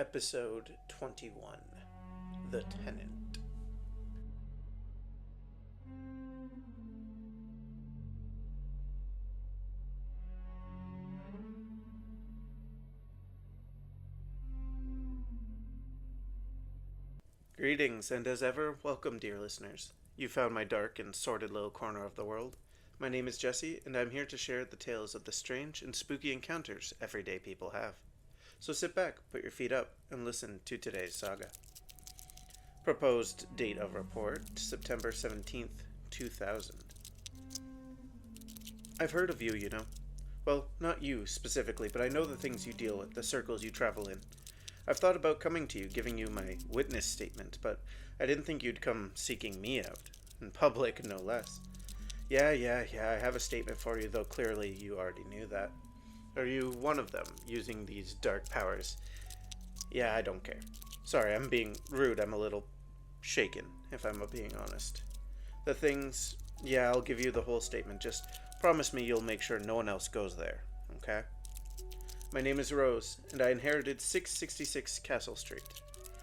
Episode 21 The Tenant. Greetings, and as ever, welcome, dear listeners. You found my dark and sordid little corner of the world. My name is Jessi, and I'm here to share the tales of the strange and spooky encounters everyday people have. So sit back, put your feet up, and listen to today's saga. Proposed date of report, September 17th, 2000. I've heard of you, you know. Well, not you specifically, but I know the things you deal with, the circles you travel in. I've thought about coming to you, giving you my witness statement, but I didn't think you'd come seeking me out. In public, no less. Yeah, I have a statement for you, though clearly you already knew that. Are you one of them, using these dark powers? Yeah, I don't care. Sorry, I'm being rude. I'm a little shaken, if I'm being honest. The things... Yeah, I'll give you the whole statement. Just promise me you'll make sure no one else goes there, okay? My name is Rose, and I inherited 666 Castle Street.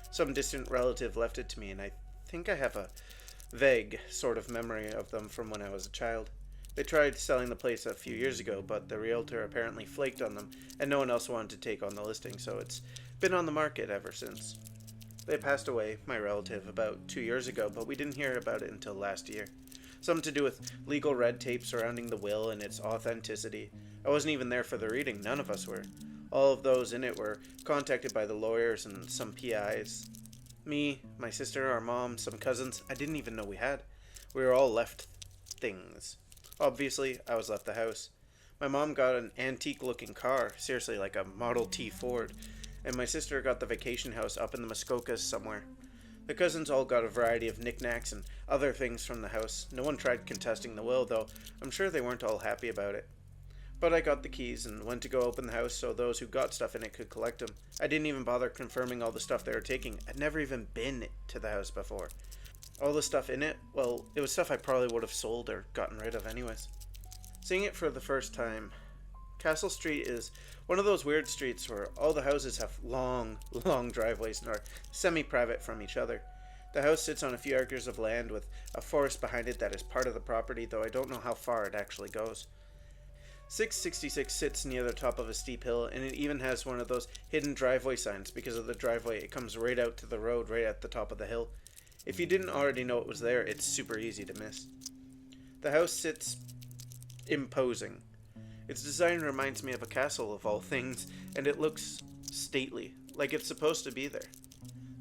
Some distant relative left it to me, and I think I have a vague sort of memory of them from when I was a child. They tried selling the place a few years ago, but the realtor apparently flaked on them, and no one else wanted to take on the listing, so it's been on the market ever since. They passed away, my relative, about 2 years ago, but we didn't hear about it until last year. Something to do with legal red tape surrounding the will and its authenticity. I wasn't even there for the reading, none of us were. All of those in it were contacted by the lawyers and some PIs. Me, my sister, our mom, some cousins, I didn't even know we had. We were all left things. Obviously, I was left the house. My mom got an antique-looking car, seriously like a Model T Ford, and my sister got the vacation house up in the Muskokas somewhere. The cousins all got a variety of knickknacks and other things from the house. No one tried contesting the will, though I'm sure they weren't all happy about it. But I got the keys and went to go open the house so those who got stuff in it could collect them. I didn't even bother confirming all the stuff they were taking. I'd never even been to the house before. All the stuff in it, well, it was stuff I probably would have sold or gotten rid of anyways. Seeing it for the first time, Castle Street is one of those weird streets where all the houses have long driveways and are semi-private from each other. The house sits on a few acres of land with a forest behind it that is part of the property, though I don't know how far it actually goes. 666 sits near the top of a steep hill, and it even has one of those hidden driveway signs. Because of the driveway, it comes right out to the road right at the top of the hill. If you didn't already know it was there, it's super easy to miss. The house sits imposing. Its design reminds me of a castle of all things, and it looks stately, like it's supposed to be there.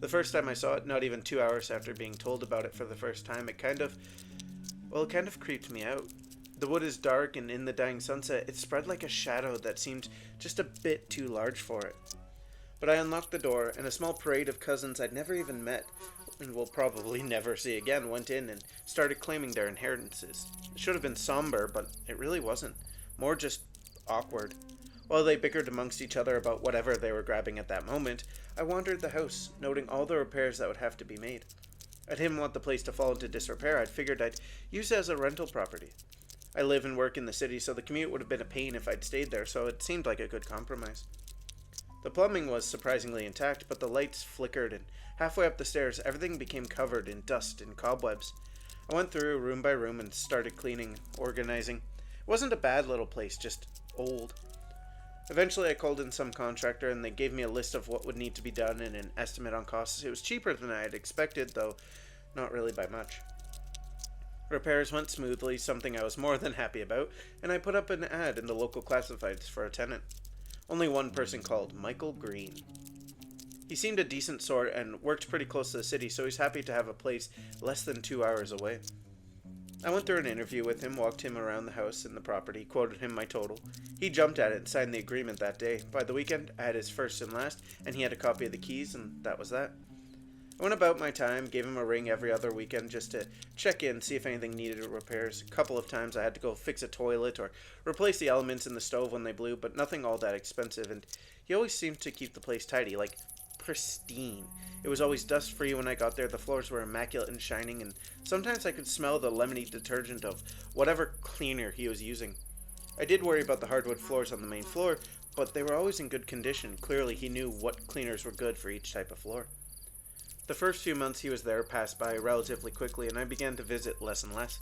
The first time I saw it, not even 2 hours after being told about it for the first time, it kind of creeped me out. The wood is dark, and in the dying sunset, it spread like a shadow that seemed just a bit too large for it. But I unlocked the door, and a small parade of cousins I'd never even met, and will probably never see again, went in and started claiming their inheritances. It should have been somber, but it really wasn't. More just awkward. While they bickered amongst each other about whatever they were grabbing at that moment, I wandered the house, noting all the repairs that would have to be made. I didn't want the place to fall into disrepair. I'd figured I'd use it as a rental property. I live and work in the city, so the commute would have been a pain if I'd stayed there, so it seemed like a good compromise. The plumbing was surprisingly intact, but the lights flickered, and halfway up the stairs, everything became covered in dust and cobwebs. I went through room by room and started cleaning, organizing. It wasn't a bad little place, just old. Eventually I called in some contractor, and they gave me a list of what would need to be done and an estimate on costs. It was cheaper than I had expected, though not really by much. Repairs went smoothly, something I was more than happy about, and I put up an ad in the local classifieds for a tenant. Only one person called, Michael Green. He seemed a decent sort and worked pretty close to the city, so he's happy to have a place less than 2 hours away. I went through an interview with him, walked him around the house and the property, quoted him my total. He jumped at it and signed the agreement that day. By the weekend, I had his first and last, and he had a copy of the keys, and that was that. I went about my time, gave him a ring every other weekend just to check in, see if anything needed repairs. A couple of times I had to go fix a toilet or replace the elements in the stove when they blew, but nothing all that expensive, and he always seemed to keep the place tidy, like pristine. It was always dust-free when I got there, the floors were immaculate and shining, and sometimes I could smell the lemony detergent of whatever cleaner he was using. I did worry about the hardwood floors on the main floor, but they were always in good condition. Clearly, he knew what cleaners were good for each type of floor. The first few months he was there passed by relatively quickly, and I began to visit less and less.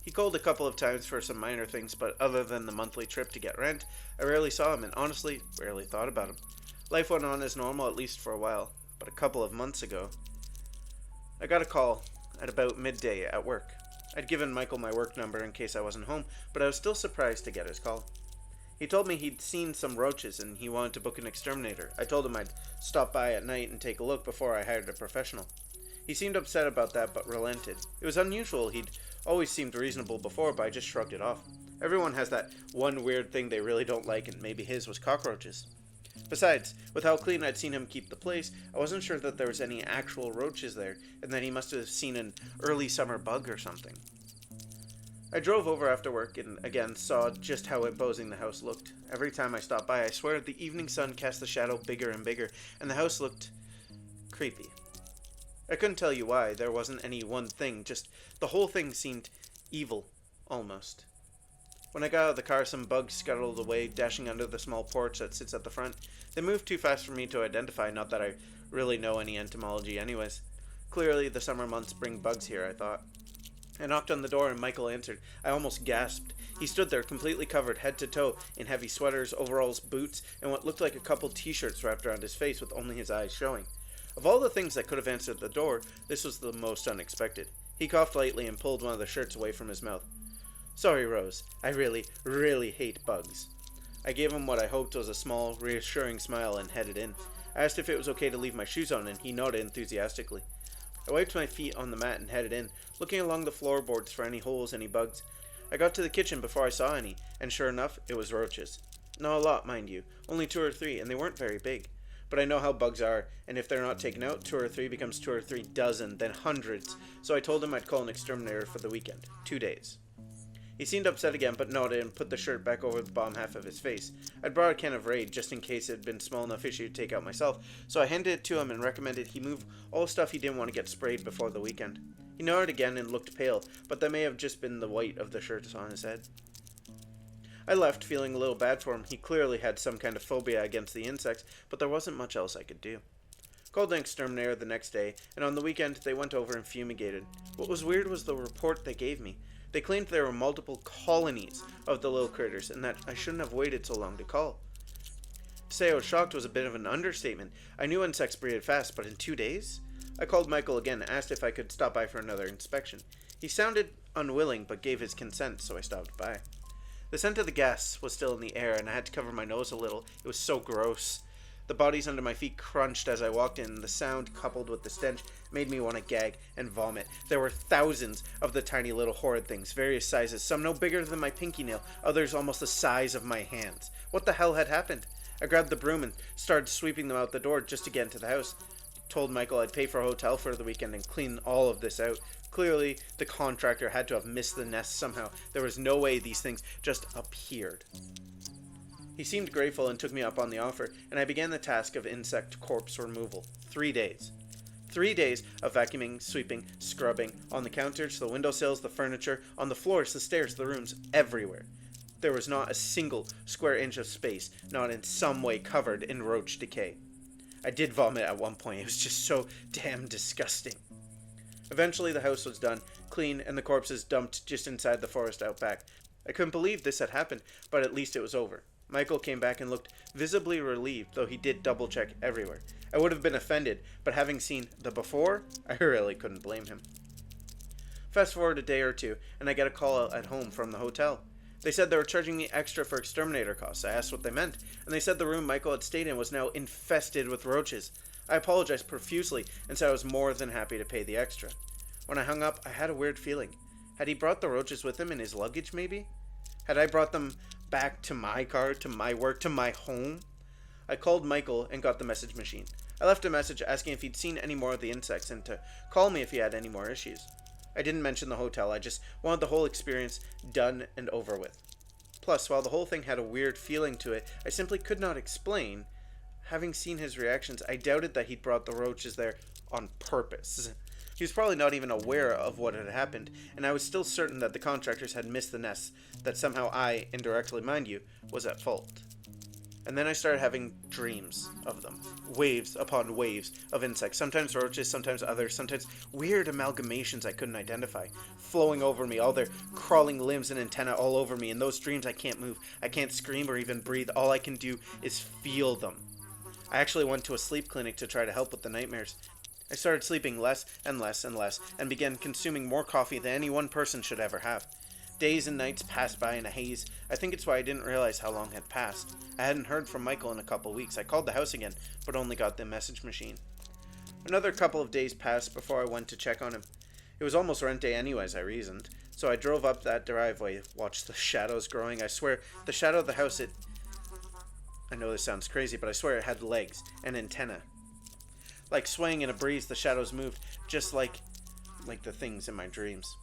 He called a couple of times for some minor things, but other than the monthly trip to get rent, I rarely saw him and honestly rarely thought about him. Life went on as normal, at least for a while, but a couple of months ago, I got a call at about midday at work. I'd given Michael my work number in case I wasn't home, but I was still surprised to get his call. He told me he'd seen some roaches and he wanted to book an exterminator. I told him I'd stop by at night and take a look before I hired a professional. He seemed upset about that, but relented. It was unusual. He'd always seemed reasonable before, but I just shrugged it off. Everyone has that one weird thing they really don't like, and maybe his was cockroaches. Besides, with how clean I'd seen him keep the place, I wasn't sure that there was any actual roaches there, and that he must have seen an early summer bug or something. I drove over after work and again saw just how imposing the house looked. Every time I stopped by, I swear the evening sun cast the shadow bigger and bigger, and the house looked creepy. I couldn't tell you why. There wasn't any one thing, just the whole thing seemed evil, almost. When I got out of the car, some bugs scuttled away, dashing under the small porch that sits at the front. They moved too fast for me to identify, not that I really know any entomology anyways. Clearly, the summer months bring bugs here, I thought. I knocked on the door and Michael answered. I almost gasped. He stood there, completely covered head to toe in heavy sweaters, overalls, boots, and what looked like a couple t-shirts wrapped around his face with only his eyes showing. Of all the things that could have answered the door, this was the most unexpected. He coughed lightly and pulled one of the shirts away from his mouth. Sorry, Rose. I really, really hate bugs. I gave him what I hoped was a small, reassuring smile and headed in. I asked if it was okay to leave my shoes on, and he nodded enthusiastically. I wiped my feet on the mat and headed in, looking along the floorboards for any holes, any bugs. I got to the kitchen before I saw any, and sure enough, it was roaches. Not a lot, mind you, only 2 or 3, and they weren't very big. But I know how bugs are, and if they're not taken out, 2 or 3 becomes 2 or 3 dozen, then hundreds, so I told him I'd call an exterminator for the weekend. 2 days. He seemed upset again, but nodded and put the shirt back over the bottom half of his face. I'd brought a can of Raid, just in case it had been small enough issue to take out myself, so I handed it to him and recommended he move all stuff he didn't want to get sprayed before the weekend. He nodded again and looked pale, but that may have just been the white of the shirt on his head. I left, feeling a little bad for him. He clearly had some kind of phobia against the insects, but there wasn't much else I could do. Called an exterminator the next day, and on the weekend they went over and fumigated. What was weird was the report they gave me. They claimed there were multiple colonies of the little critters, and that I shouldn't have waited so long to call. To say I was shocked was a bit of an understatement. I knew insects breeded fast, but in 2 days? I called Michael again and asked if I could stop by for another inspection. He sounded unwilling, but gave his consent, so I stopped by. The scent of the gas was still in the air, and I had to cover my nose a little. It was so gross. The bodies under my feet crunched as I walked in, and the sound, coupled with the stench, made me want to gag and vomit. There were thousands of the tiny little horrid things, various sizes, some no bigger than my pinky nail, others almost the size of my hands. What the hell had happened? I grabbed the broom and started sweeping them out the door just to get into the house. Told Michael I'd pay for a hotel for the weekend and clean all of this out. Clearly, the contractor had to have missed the nest somehow. There was no way these things just appeared. He seemed grateful and took me up on the offer, and I began the task of insect corpse removal. 3 days. 3 days of vacuuming, sweeping, scrubbing, on the counters, the windowsills, the furniture, on the floors, the stairs, the rooms, everywhere. There was not a single square inch of space, not in some way covered in roach decay. I did vomit at one point. It was just so damn disgusting. Eventually the house was done, clean, and the corpses dumped just inside the forest out back. I couldn't believe this had happened, but at least it was over. Michael came back and looked visibly relieved, though he did double-check everywhere. I would have been offended, but having seen the before, I really couldn't blame him. Fast forward a day or two, and I get a call at home from the hotel. They said they were charging me extra for exterminator costs. I asked what they meant, and they said the room Michael had stayed in was now infested with roaches. I apologized profusely and said I was more than happy to pay the extra. When I hung up, I had a weird feeling. Had he brought the roaches with him in his luggage, maybe? Had I brought them back to my car, to my work, to my home? I called Michael and got the message machine. I left a message asking if he'd seen any more of the insects and to call me if he had any more issues. I didn't mention the hotel, I just wanted the whole experience done and over with. Plus, while the whole thing had a weird feeling to it, I simply could not explain. Having seen his reactions, I doubted that he'd brought the roaches there on purpose. He was probably not even aware of what had happened, and I was still certain that the contractors had missed the nest, that somehow I, indirectly mind you, was at fault. And then I started having dreams of them. Waves upon waves of insects. Sometimes roaches, sometimes others, sometimes weird amalgamations I couldn't identify. Flowing over me, all their crawling limbs and antennae all over me. In those dreams I can't move. I can't scream or even breathe. All I can do is feel them. I actually went to a sleep clinic to try to help with the nightmares. I started sleeping less and less and less, and began consuming more coffee than any one person should ever have. Days and nights passed by in a haze. I think it's why I didn't realize how long had passed. I hadn't heard from Michael in a couple weeks. I called the house again, but only got the message machine. Another couple of days passed before I went to check on him. It was almost rent day anyways, I reasoned. So I drove up that driveway, watched the shadows growing. I swear, the shadow of the house, I know this sounds crazy, but I swear it had legs and antennae. Like swaying in a breeze, the shadows moved, just like the things in my dreams.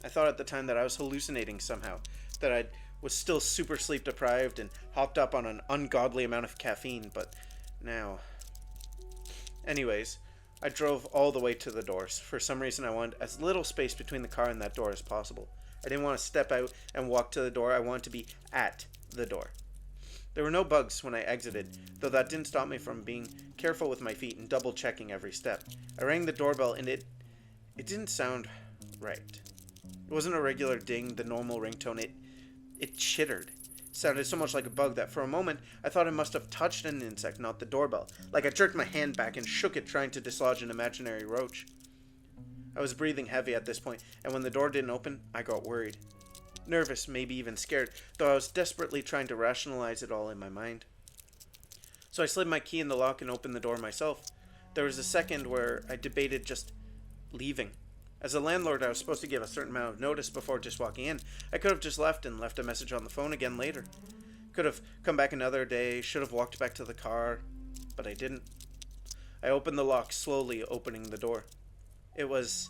I thought at the time that I was hallucinating somehow, that I was still super sleep deprived and hopped up on an ungodly amount of caffeine, but now... Anyways, I drove all the way to the doors. For some reason I wanted as little space between the car and that door as possible. I didn't want to step out and walk to the door, I wanted to be at the door. There were no bugs when I exited, though that didn't stop me from being careful with my feet and double checking every step. I rang the doorbell and it didn't sound right. It wasn't a regular ding, the normal ringtone. It chittered. It sounded so much like a bug that for a moment I thought I must have touched an insect, not the doorbell. Like I jerked my hand back and shook it, trying to dislodge an imaginary roach. I was breathing heavy at this point, and when the door didn't open, I got worried. Nervous, maybe even scared, though I was desperately trying to rationalize it all in my mind. So I slid my key in the lock and opened the door myself. There was a second where I debated just leaving. As a landlord, I was supposed to give a certain amount of notice before just walking in. I could have just left and left a message on the phone again later. Could have come back another day, should have walked back to the car, but I didn't. I opened the lock, slowly opening the door. It was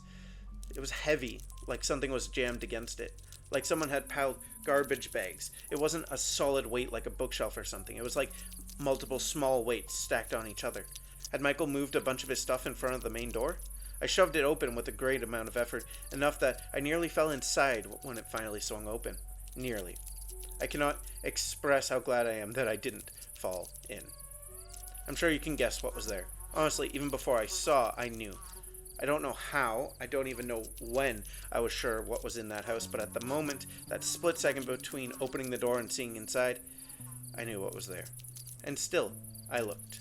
heavy, like something was jammed against it. Like someone had piled garbage bags. It wasn't a solid weight like a bookshelf or something. It was like multiple small weights stacked on each other. Had Michael moved a bunch of his stuff in front of the main door? I shoved it open with a great amount of effort, enough that I nearly fell inside when it finally swung open. Nearly. I cannot express how glad I am that I didn't fall in. I'm sure you can guess what was there. Honestly, even before I saw, I knew. I don't know how, I don't even know when I was sure what was in that house, but at the moment, that split second between opening the door and seeing inside, I knew what was there. And still, I looked.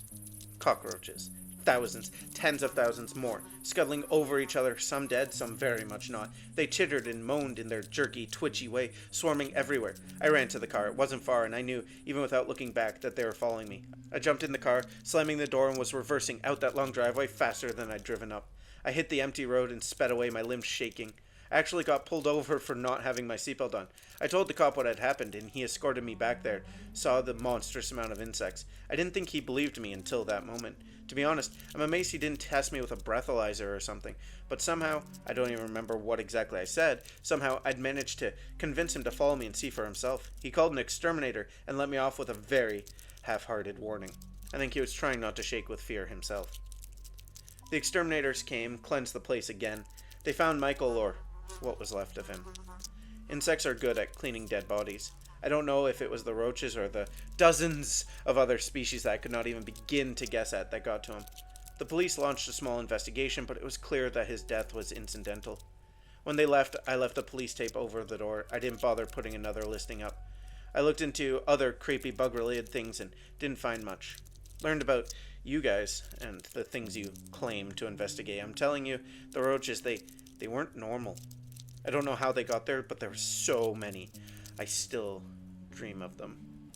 Cockroaches. Thousands, tens of thousands more, scuttling over each other, some dead, some very much not. They chittered and moaned in their jerky, twitchy way, swarming everywhere. I ran to the car. It wasn't far, and I knew, even without looking back, that they were following me. I jumped in the car, slamming the door, and was reversing out that long driveway faster than I'd driven up. I hit the empty road and sped away, my limbs shaking. I actually got pulled over for not having my seatbelt on. I told the cop what had happened, and he escorted me back there, saw the monstrous amount of insects. I didn't think he believed me until that moment. To be honest, I'm amazed he didn't test me with a breathalyzer or something, but somehow, I don't even remember what exactly I said, somehow I'd managed to convince him to follow me and see for himself. He called an exterminator and let me off with a very half-hearted warning. I think he was trying not to shake with fear himself. The exterminators came, cleansed the place again. They found Michael, or what was left of him. Insects are good at cleaning dead bodies. I don't know if it was the roaches or the dozens of other species that I could not even begin to guess at that got to him. The police launched a small investigation, but it was clear that his death was incidental. When they left, I left the police tape over the door. I didn't bother putting another listing up. I looked into other creepy bug-related things and didn't find much. Learned about you guys and the things you claim to investigate. I'm telling you, the roaches, they weren't normal. I don't know how they got there, but there were so many. I still dream of them.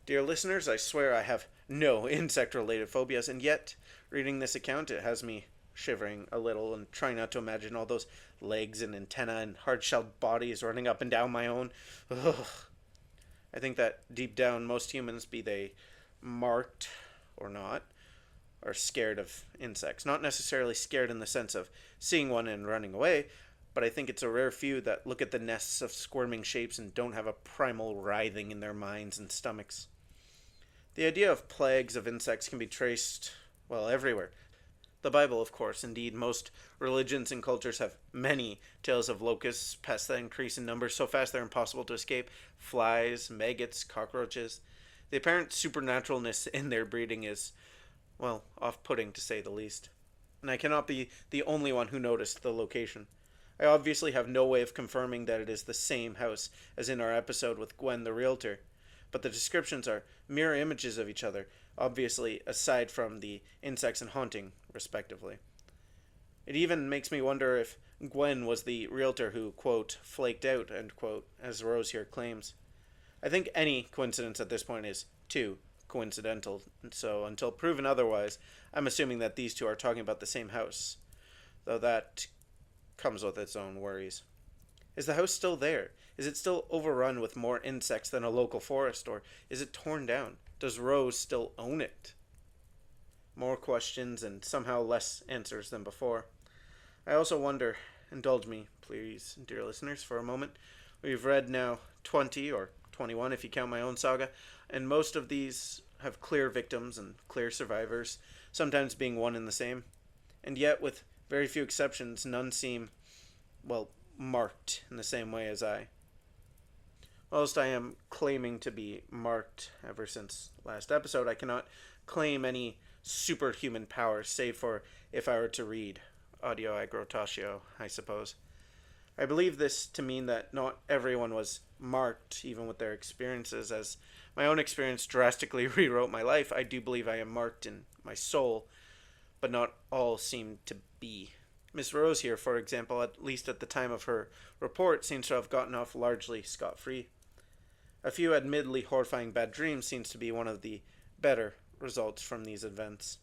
Dear listeners, I swear I have no insect-related phobias, and yet, reading this account, it has me shivering a little and trying not to imagine all those legs and antennae and hard-shelled bodies running up and down my own. Ugh. I think that deep down, most humans, be they marked or not, are scared of insects. Not necessarily scared in the sense of seeing one and running away, but I think it's a rare few that look at the nests of squirming shapes and don't have a primal writhing in their minds and stomachs. The idea of plagues of insects can be traced, well, everywhere. The Bible, of course. Indeed, most religions and cultures have many tales of locusts, pests that increase in numbers so fast they're impossible to escape, flies, maggots, cockroaches. The apparent supernaturalness in their breeding is, well, off putting to say the least. And I cannot be the only one who noticed the location. I obviously have no way of confirming that it is the same house as in our episode with Gwen the realtor, but the descriptions are mirror images of each other, obviously aside from the insects and haunting, respectively. It even makes me wonder if Gwen was the realtor who, quote, flaked out, end quote, as Rose here claims. I think any coincidence at this point is too coincidental, so until proven otherwise, I'm assuming that these two are talking about the same house, though that comes with its own worries. Is the house still there? Is it still overrun with more insects than a local forest, or is it torn down? Does Rose still own it? More questions and somehow less answers than before. I also wonder, indulge me, please, dear listeners, for a moment. We've read now 20, or 21 if you count my own saga, and most of these have clear victims and clear survivors, sometimes being one and the same. And yet, with very few exceptions, none seem, well, marked in the same way as I. Whilst I am claiming to be marked ever since last episode, I cannot claim any superhuman powers, save for if I were to read Audio Agrotatio, I suppose. I believe this to mean that not everyone was marked, even with their experiences, as my own experience drastically rewrote my life. I do believe I am marked in my soul, but not all seem to be. Miss Rose here, for example, at least at the time of her report, seems to have gotten off largely scot-free. A few admittedly horrifying bad dreams seems to be one of the better results from these events.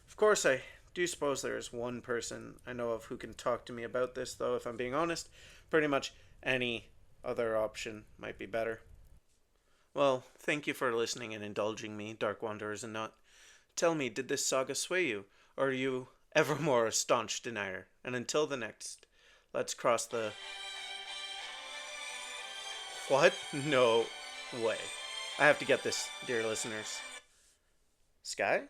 Of course, I do suppose there is one person I know of who can talk to me about this, though if I'm being honest, pretty much any other option might be better. Well, thank you for listening and indulging me, Dark Wanderers and not. Tell me, did this saga sway you, or are you evermore a staunch denier? And until the next, let's cross the... What? No way. I have to get this, dear listeners. Sky?